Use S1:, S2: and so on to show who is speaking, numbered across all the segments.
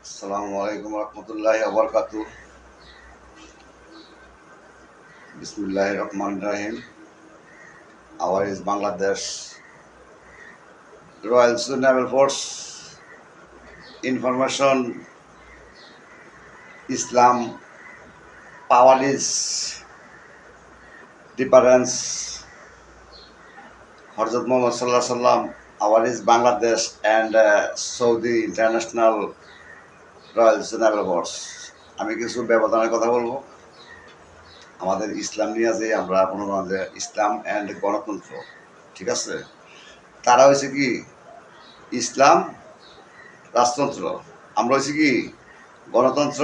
S1: Assalamualaikum warahmatullahi wabarakatuh. Bismillahirrahmanirrahim. Our is Bangladesh Royal Naval Force Information Islam Power is difference Hazrat Muhammad Sallallahu Alaihi Wasallam. Our is Bangladesh and Saudi International Royal Naval Force. আমি কিছু ব্যবধানের কথা বলবো। আমাদের ইসলাম নিয়ে যে আমরা মনে করেন যে ইসলাম অ্যান্ড গণতন্ত্র, ঠিক আছে, তারা হয়েছে কি ইসলাম রাজতন্ত্র, আমরা হয়েছি কি গণতন্ত্র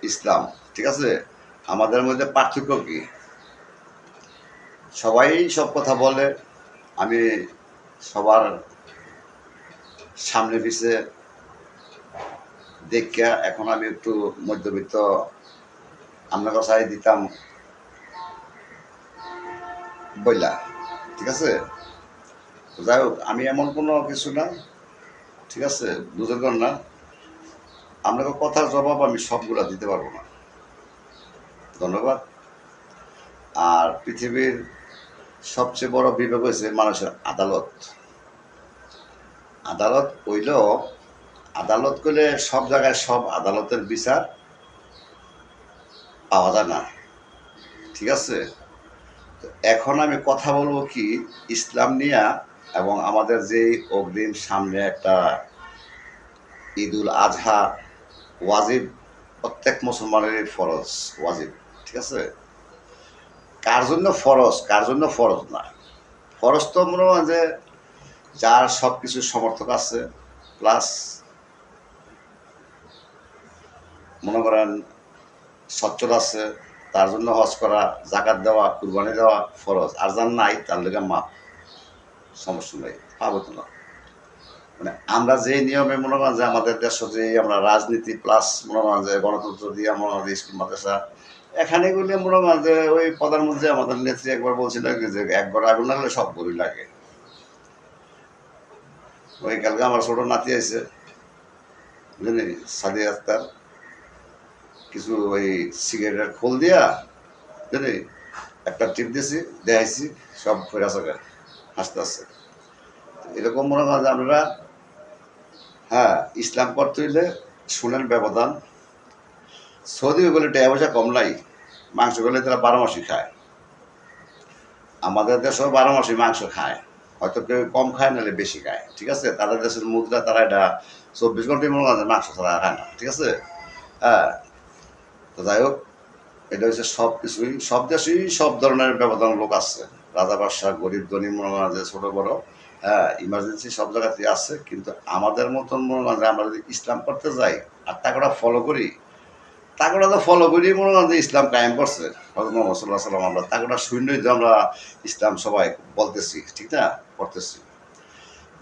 S1: ইসলাম, ঠিক আছে। আমাদের মধ্যে পার্থক্য কি? সবাই সব কথা বলে, আমি সবার সামনে পিছে দেখা এখন আমি একটু মধ্যবিত্ত আপনার কথাই দিতাম বইলা, ঠিক আছে। যাই হোক, আমি এমন কোনো কিছু না, ঠিক আছে, বুঝলেন না, আপনাকে কথার জবাব আমি সবগুলা দিতে পারবো না, ধন্যবাদ। আর পৃথিবীর সবচেয়ে বড় বিভাগ হয়েছে মানুষের আদালত। আদালত হইল, আদালত করলে সব জায়গায় সব আদালতের বিচার পাওয়া যায় না, ঠিক আছে। তো এখন আমি কথা বলবো কি ইসলাম নিয়ে, এবং আমাদের যে অগ্রিম সামনে একটা ঈদুল আজহা ওয়াজিব, প্রত্যেক মুসলমানেরই ফরজ ওয়াজিব, ঠিক আছে। কার জন্য ফরজ, কার জন্য ফরজ না? ফরজ তো মনে হয় যে যার সব কিছু সমর্থক আছে, প্লাস মনে করেন সচ্ছল আছে, তার জন্য হজ করা, জাকাত দেওয়া, কুরবানি দেওয়া ফরজ। আর যার নাই তার লেগে মাপ, সমস্যা নেই, পাবো তো না। মানে আমরা যে নিয়মে মনে করেন যে আমাদের দেশ, যে আমরা রাজনীতি প্লাস মনে করেন যে গণতন্ত্র দিয়ে মনে করেন স্কুল মাদ্রাসা, এখানে গেলে মনে করেন যে ওই প্রধানমন্ত্রী আমাদের নেত্রী একবার বলছিল যে একবার আগুন লাগলে সব গরুই লাগে। ওই কালকে আমার ছোট নাতি আছে বুঝলি, সাদিয়া আক্তার, কিছু ওই সিগারেটের খোল দিয়া বুঝলি একটা টিপ দিয়েছি, দেখাইছি, সব ফেরা চোখে হাসতে আসছে। এরকম মনে করেন যে আমরা, হ্যাঁ, ইসলাম করতে হইলে শুনেন ব্যবধান। সৌদি বলে টাকা পয়সা কম নাই, মাংস করলে তারা 12 মাসই খায়। আমাদের দেশেও 12 মাসই মাংস খায়, হয়তো কেউ কম খায় নাহলে বেশি খায়, ঠিক আছে। তাদের দেশের মুদ্রা, তারা এটা 24 ঘন্টায় মনে করেন মাংস ছাড়া খায় না, ঠিক আছে। হ্যাঁ, তো যাই হোক, এটা হচ্ছে সব কিছুই, সব দেশেই সব ধরনের ব্যবধান লোক আছে, রাজা বাদশাহ, গরিব ধনী, মনে করেন যে ছোট বড়, হ্যাঁ, ইমার্জেন্সি সব জায়গাতেই আছে। কিন্তু আমাদের মতন মনে করেন যে আমরা যদি ইসলাম করতে যাই আর তাকে ফলো করি, তাকে তো ফলো করি মনে করেন যে ইসলাম কায়েম করছে হযরত মুহাম্মদ সাল্লাল্লাহু আলাইহি ওয়াসাল্লাম। আমরা তাকে শূন্যই যে আমরা ইসলাম সবাই বলতেছি, ঠিক না, করতেছি।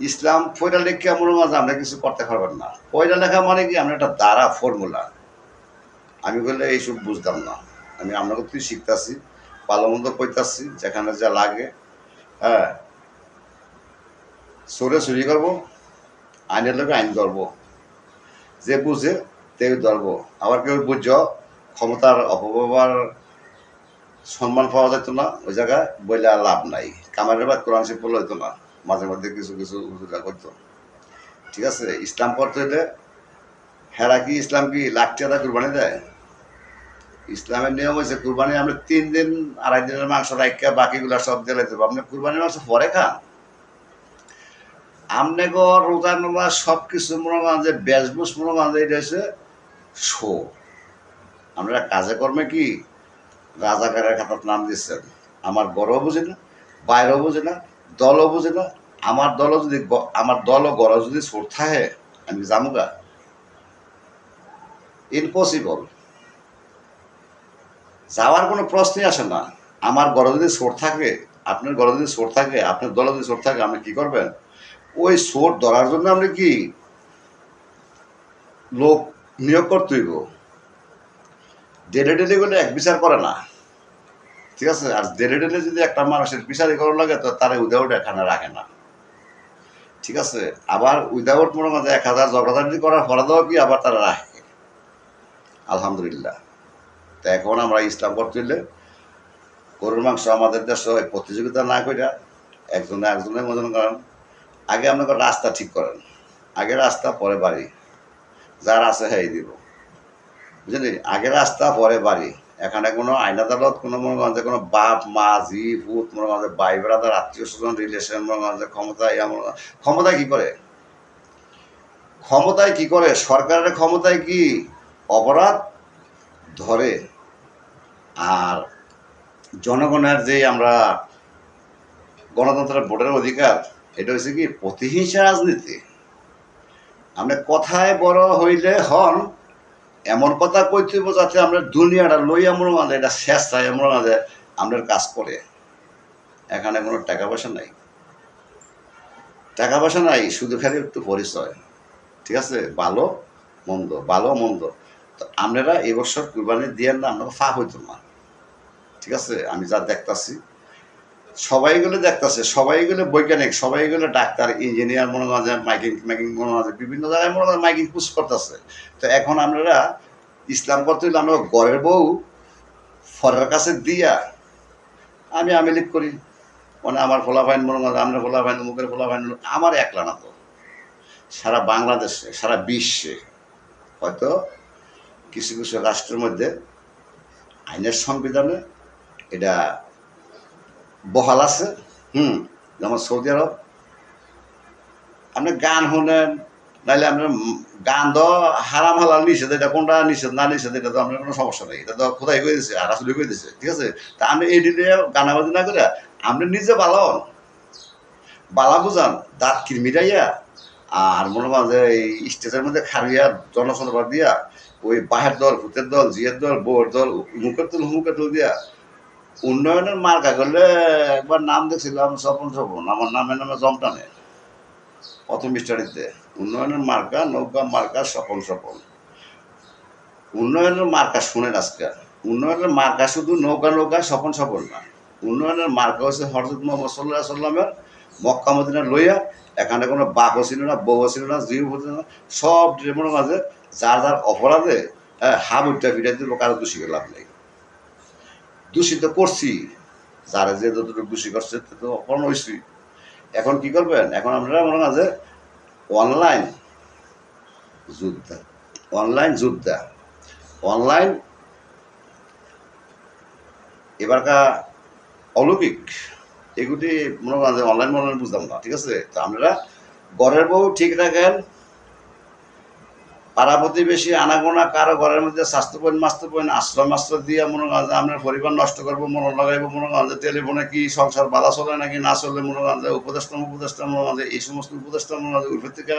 S1: ইসলাম পয়লা লেখা মনে করেন যে আমরা কিছু করতে পারবেন না। পয়লা লেখা মানে কি, আমরা একটা দ্বারা ফর্মুলা, আমি বললে এইসব বুঝতাম না। আমি আপনাকে তুই শিখতেছি, ভালো মন্দ কইতাছি, যেখানে যা লাগে। হ্যাঁ, চোরে চুরি করবো, আইনের লোকে আইন ধরবো, যে বুঝে তেও ধরবো। আবার কেউ বুঝ ক্ষমতার অপব্যবহার, সম্মান পাওয়া যেত না ওই জায়গায়, বললে আর লাভ নাই। কামারের বাদ কোরআন শিব বলে হইতো না, মাঝে মধ্যে কিছু কিছু হুজুরা করতো, ঠিক আছে। ইসলাম করতে হইলে, হেরা কি ইসলাম কি লাখ টাকা কুরবানি দেয়? ইসলামের নিয়ম হয়েছে কুরবানি আমরা 3 দিন 2.5 দিনের মাংস রাখা, বাকিগুলা সব দিলে দেবো। আপনি কুরবানির মাংস পরে খান, আমনে গো রোজা নামাজ সব কিছু মনে করেন যে বেশভূষ, মনে করেন যে এটা হচ্ছে শো। আমরা কাজে কর্মে কি রাজাকারের খাতার নাম দিচ্ছেন, আমার গড়ও বুঝি না, বাইরেও বুঝি না, দলও বুঝি না। আমার দলও যদি, আমার দল ও গড় যদি ছোট থাকে, আমি জামুগা, ইম্পসিবল, যাওয়ার কোনো প্রশ্নই আসে না। আমার গড় যদি ছোট থাকে, আপনার গড় যদি ছোট থাকে, আপনার দল যদি ছোট থাকে, আপনি কি করবেন? ওই ছোট ধরার জন্য আপনি কি লোক নিয়োগ করতে হইব। ডেলে ডেলে গেলে এক বিচার করে না, ঠিক আছে। আর ডেলে ডেলে যদি একটা মানুষের বিচারই করা লাগে, তো তারা উইদাউট এখানে রাখে না, ঠিক আছে। আবার উইদাউট মনে করেন 1000 জবরদস্তি করার ফলে দেওয়া কি আবার তারা রাখে। আলহামদুলিল্লাহ। তো এখন আমরা ইসলাম করতে হইলে গরুর মাংস আমাদের দেশে প্রতিযোগিতা না করে একজনে একজনের মতন করেন। আগে আপনাকে রাস্তা ঠিক করেন, আগে রাস্তা পরে বাড়ি, যার আছে হ্যাঁ দিব, বুঝলি? আগে রাস্তা পরে বাড়ি। এখানে কোনো আইন আদালত, কোনো মনে করেন যে কোনো বাপ মা জি ভূত, মনে করেন যে ভাই ব্রাদার আত্মীয় স্বজন রিলেশন, মনে করেন যে ক্ষমতায় ক্ষমতায় কি করে, ক্ষমতায় কি করে, সরকারের ক্ষমতায় কি অপরাধ ধরে। আর জনগণের যে আমরা গণতন্ত্রের ভোটের অধিকার, এটা হচ্ছে কি প্রতিহিংসা রাজনীতি। আপনি কথায় বড় হইলে হন, এমন কথা কইতে হইব যাতে আমরা দুনিয়াটা লইয়া মনে মাঝে এটা শেষ চাই মনে মাঝে আমাদের কাজ করে। এখানে কোনো টাকা পয়সা নাই, টাকা পয়সা নাই, শুধু খালি একটু পরিচয়। ঠিক আছে, ভালো মন্দ, ভালো মন্দ। তো আপনারা এবছর কুরবানি দিয়ে না, আপনাকে ফা হইতো না। ঠিক আছে, আমি যা দেখতাছি সবাইগুলো দেখতেছে, সবাইগুলো বৈজ্ঞানিক, সবাইগুলো ডাক্তার ইঞ্জিনিয়ার, মনে হয় মাইকিং মাইকিং মনে হয় বিভিন্ন জায়গায় মনে হয় মাইকিং পুশ করতেছে। তো এখন আপনারা ইসলাম করতে হইলে আমরা ঘরের বউ ফরের কাছে দিয়া আমি আমিলিক করি, মানে আমার ফোলা ফাইন মনে হয় আপনার ফোলা ফাইন, মুখের ফোলা ফাইন আমার একলা না তো, সারা বাংলাদেশে সারা বিশ্বে হয়তো কিছু কিছু রাষ্ট্রের মধ্যে আইনের সংবিধানে এটা বহাল আছে। যেমন সৌদি আরব, আপনি গান শুনেন, নাহলে আপনার গান তো হারাম হালাল নিষেধ, এটা কোনটা নিষেধ না নিষেধ এটা তো আপনার কোনো সমস্যা নেই, এটা তো খোদাই করে দিচ্ছে আর আসলে করে দিচ্ছে। ঠিক আছে, তা আপনি এই দিলে গানাবাজি না করে আপনি নিজে বালা হন, বালা বুঝান, দাঁত কিরমিটাইয়া আর মনে করেন যে এই স্টেজের মধ্যে খারিয়া জনসনবার দিয়া ওই বাহের দল, ভূতের দল, জিয়ের দল, বউর দল, মুখের দল হুমুকের দল দিয়া উন্নয়নের মার্কা করলে। একবার নাম দেখছিলাম স্বপন স্বপন, আমার নামে নামে জমটানে প্রথম স্টাডিতে, উন্নয়নের মার্কা নৌকা মার্কা স্বপন স্বপন। উন্নয়নের মার্কা শুনেন আজকে, উন্নয়নের মার্কা শুধু নৌকা নৌকা স্বপন স্বপন না, উন্নয়নের মার্কা হচ্ছে হযরত মুহাম্মদ সাল্লাল্লাহু আলাইহি সাল্লামের মক্কা মদিনা লইয়া। এখানে কোনো বাপও ছিল না, বউও ছিল না, জিও ছিল না, সব ড্রেমের মাঝে যার যার অপরাধে হাম উঠটা ফিটাই দিল, কারো দোষী লাভ নেই। দূষিত করছি, যারা যে যতটুকু দোষী করছে তো অপরাধ হয়েছি। এখন কি করবেন, এখন আপনারা মনে হয় যে অনলাইন যোদ্ধা, অনলাইন যোদ্ধা, অনলাইন এবারকার অলৌকিক, এগুলি মনে করেন যে অনলাইন মনে বুঝলাম না। ঠিক আছে, তো আপনারা ঘরের বউ ঠিক রাখেন, পাড়া প্রতিবেশী আনাগোনা কারো ঘরের মধ্যে স্বাস্থ্যপয়ন মাস্ত্যপয়ন আশ্রয় মাস্ত্র দিয়ে মনে করেন যে আপনার পরিবার নষ্ট করবো মনে লাগাইবো, মনে করেন যে টেলিফোনে কি সংসার বাধা চলে নাকি না চলে, মনে করেন যে উপদেষ্টা মনে করেন যে এই সমস্ত উপদেষ্টা মনে করেন যে উল্পের থেকে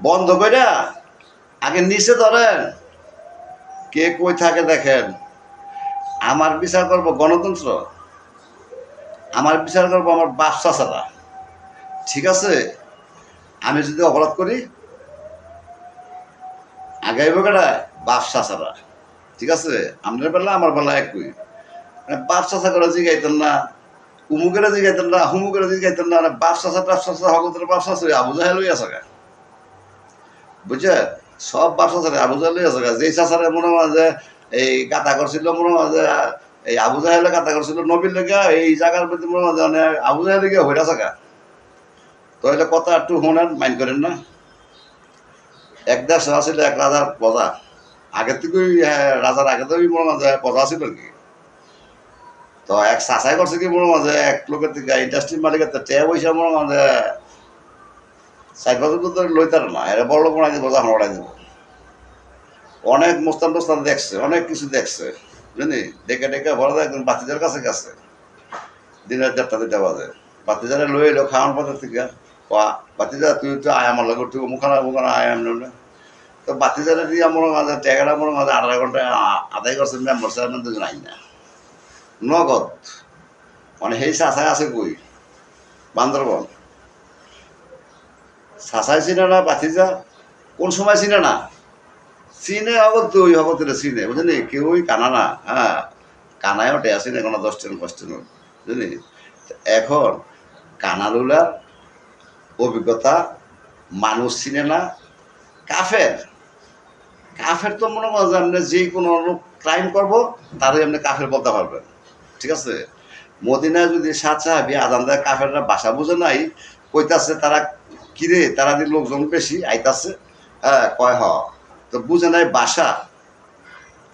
S1: বন্ধ করে আগে নিচে ধরেন, কে কই থাকে দেখেন। আমার বিচার করবো গণতন্ত্র, আমার বিচার করবো আমার বাপ চাচারা। ঠিক আছে, আমি যদি অপরাধ করি আগাইব কেটা বাপ চাচারা। ঠিক আছে, আপনার বেলা আমার বেলা একই, বাপ চাচা করে জিগাইতেন না, উমুকেরা জিগাইতেন না, হুমুকেরা জিগাইতেন না, বাপ চাচা টাপ চাচা হকতের বাপ চাচা আবু জাহেল লই আছে, বুঝছে? সব বাপ চাচারে আবু জাহেল লই আছে। যেই চাচারে মনে হয় যে এই গাতা করছিল, মনে হয় যে এই আবু জাহেলে গাতা করছিল নবীর লেগে, এই জায়গার প্রতি মনে হয় যে আবু জাহেল লেগে হইরা থাকা। তো এটা কথা একটু শোনেন, মাইন্ড করেন না। এক দেশ আছিল এক রাজার প্রজা, আগের থেকেই রাজার আগে থেকেই মনে হয় যে প্রজা ছিল আর কি। তো এক চাচাই করছে কি মনে হয় যে এক লোকের থেকে ইন্ডাস্ট্রির মালিকের টেয়া পয়সা মনে হয় যে 4 বছর ধরে লইতার না, এরা বড় লোক বানাই দিব, যখন ওড়াই দিব। অনেক মোস্তান টোস্তান দেখছে, অনেক কিছু দেখছে, বুঝলি? ডেকে ডেকে ভরা যায় একদম বাতিজার কাছে গেছে, দিনের 1:30-2টা বাজে। বাতিজারে লই এলো খাওয়ান পথের থেকে, বাতিজা তুই তো আয় আমার লগে, তুই মুখানা মুখানা আয় এমনি। তো বাতিজারে দিয়ে মনে হয় যে টেকাটা মনে হয় 18 ঘন্টায় আদায় করছে মেম্বার চেয়ারম্যান দুজন আইন না নগদ। মানে সেই চাচাই আছে কই বান্দরবন, চাচাই চিনে না, বাতিজা কোন সময় চিনে না, চিনে অগত তুই হবত চিনে, বুঝলি? কেউই কানা না, হ্যাঁ কানায় ওঠে আসি না কোনো 10 জন 5 জন, বুঝলি? এখন কানালুলার অভিজ্ঞতা, মানুষ চিনে না, কাফের কাফের তো মনে করেন যে আপনি যে কোনো লোক ক্রাইম করবো তারই আপনি কাফের বলতে পারবেন, ঠিক আছে। মদিনায় যদি সাত সাহাবি আজান দেয়, কাফেররা ভাষা বুঝে নাই, কইতাছে তারা কিরে, তারা দিয়ে লোকজন বেশি আইতাছে, হ্যাঁ কয় হ, তো বুঝে নাই ভাষা,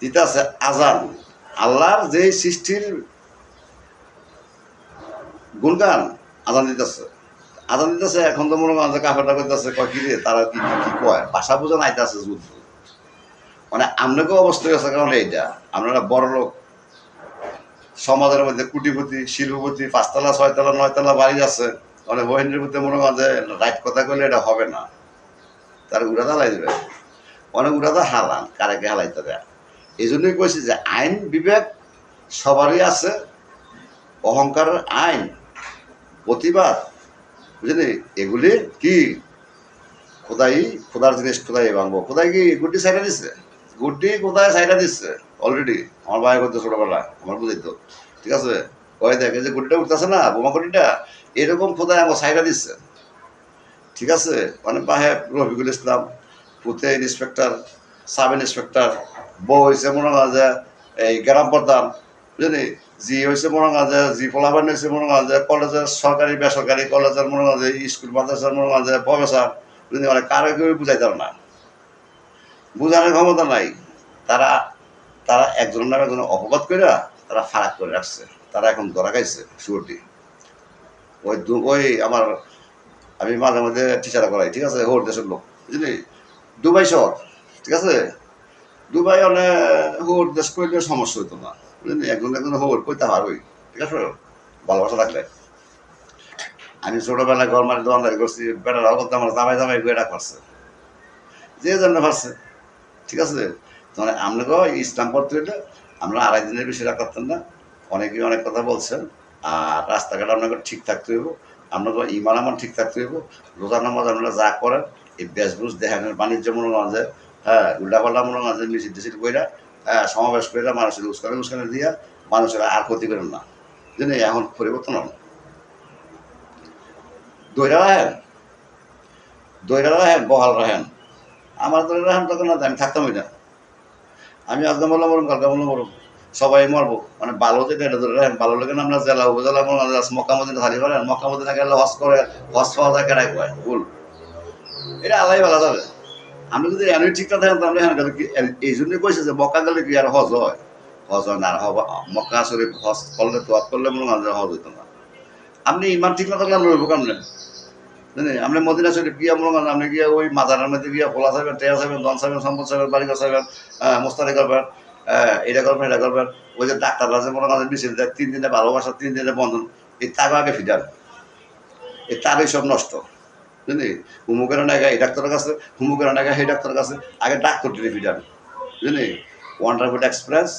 S1: দিতাছে আজান, আল্লাহর যে সৃষ্টির গুণগান, আজান দিতেছে, আজান দিতেছে। এখন তো মনে করেন যে কাফেরটা করতেছে, কয় কিরে, তারা কি কি কয়, ভাষা বুঝে না আইতাছে যুদ্ধ। মানে আপনাকেও অবস্থা হয়েছে, কারণ এইটা আপনারা বড় লোক, সমাজের মধ্যে কুটিপতি শিল্পপতি, পাঁচতলা ছয়তলা নয়তলা বাড়ি আছে, মানে বহিনীর মধ্যে মনে করেন যে রাইট কথা কইলে এটা হবে না, তার উড়াদা লাগবে, অনেক উড়াদা হালান কারেকে হালাইতে দেয়। এই জন্যই কইছি যে আইন বিবেক সবারই আছে, অহংকারের আইন, প্রতিবাদ, বুঝলি, এগুলি কি খোদাই, খোদার জিনিস খোদাই ভাঙবো, খোদাই কি গুড্ডি সাইডা দিচ্ছে, গুড্ডি কোথায় সাইডা দিচ্ছে অলরেডি, আমার ভাই করতে ছোটবেলা আমার বুঝাই তো, ঠিক আছে। ওই দেখে যে গুড্ডিটা উঠতেছে না, বোমা গুড্ডিটা, এরকম খোদাই আমার সাইডা দিচ্ছে, ঠিক আছে। মানে বাহে Rafiqul Islam, পুতে inspector, sub inspector, বউ হয়েছে মনে হয় যে এই গ্রাম প্রধান, বুঝলি, জি হয়েছে মনে হয় যে জি ফলাফান হয়েছে মনে হয় যে কলেজের সরকারি বেসরকারি কলেজের মনে হয় যে স্কুল মাদ্রাসার মনে হয় যে প্রফেসর, বুঝলি, মানে কারো কেউ বুঝাইতে পারে না, বুঝানোর ক্ষমতা নাই। তারা তারা একজনের নামে একজন অপবাদ করে তারা ফারাক করে রাখছে, তারা এখন ধরা খাইছে শুরুটি। ওই আমার, আমি মাঝে মাঝে টিচার করাই, ঠিক আছে, ওর দেশের লোক, বুঝলি, দুবাই শহর, ঠিক আছে, দুবাই অনেক হোর দেশ করলে সমস্যা হইতো না, বুঝলি, একজন একজন হোর কইতে পারবই, ঠিক আছে, ভালোবাসা থাকলে। আমি ছোটবেলায় ঘর মারি দোকানদারি করছি, বেটারাও করতে আমার জামাই জামাই বেটা করছে, যে জন্য পারছে, ঠিক আছে। মানে আপনাকে ইসলাম করতে হইলে আমরা 2.5 দিনের বেশি রাখতেন না, অনেকেই অনেক কথা বলছেন। আর রাস্তাঘাট আপনাকে ঠিক থাকতে হইব, আপনাকে ইমান আমার ঠিক থাকতে হইব, রোজা নামাজ আপনারা যা করেন, এই বেশভূষ দেখানোর বাণিজ্য মনে করেন যে, হ্যাঁ উল্টাপাল্টা মনে করেন যে মিছিল টিছিল কইরা, হ্যাঁ সমাবেশ কইরা মানুষের উস্কানি উস্কানি দিয়া মানুষের আর ক্ষতি করেন না, জানি এখন পরিবর্তন হন। দৈরা রাখেন, দৈরা রাখেন, বহাল রাখেন, আমার দৈরা রাখেন তখন না আমি থাকতামই না, আমি আজকে মরলাম মরুম, কালকে মরলাম মরুম, সবাই মরবো, মানে ভালো যেটা এটা ধরে রাখেন, ভালো লাগে না আমরা জেলা উপজেলা মক্কামদিনা থাকি করেন, মক্কামদিনা গেলে হজ করে, হজ পাওয়া যায় কেনাই কয় ভুল, এটা আল্লাহ ভালো যাবে। আমি যদি এমনি ঠিক থাকেন তাহলে হ্যাঁ গেলে কি, এই জন্যই কইছে যে মক্কা গেলে কি আর হজ হয়, হজ হয় না, আর হবা মক্কা শরীফ হজ করলে তো করলে মনে হয় যে হজ হইতো না। আপনি ইমান ঠিক না থাকলে আমরা রইব কেমনে, জানি আপনি মদিনা শরীফ গিয়া মনে করেন, আপনি গিয়া ওই মাজারের মধ্যে গিয়া খোলা চাইবেন, টেয়া চাইবেন, দন চাইবেন, সম্পদ চাইবেন, বাড়ি চাইবেন, মোস্তারি করবেন, এটা করবেন এটা করবেন, ওই যে ডাক্তাররা যে মনে করেন মিছিল দেয় 3 দিনে ভালোবাসা 3 দিনে বন্ধন, এই টাকা আগে ফিটান, এই তারই সব নষ্ট, বুঝলি, হুমুকের নাগা এই ডাক্তারের কাছে, হুমুকের নাগা সেই ডাক্তারের কাছে, আগে ডাক্তার টেনে ফিটান, বুঝলি, ওয়ান্ডারফুল এক্সপ্রেস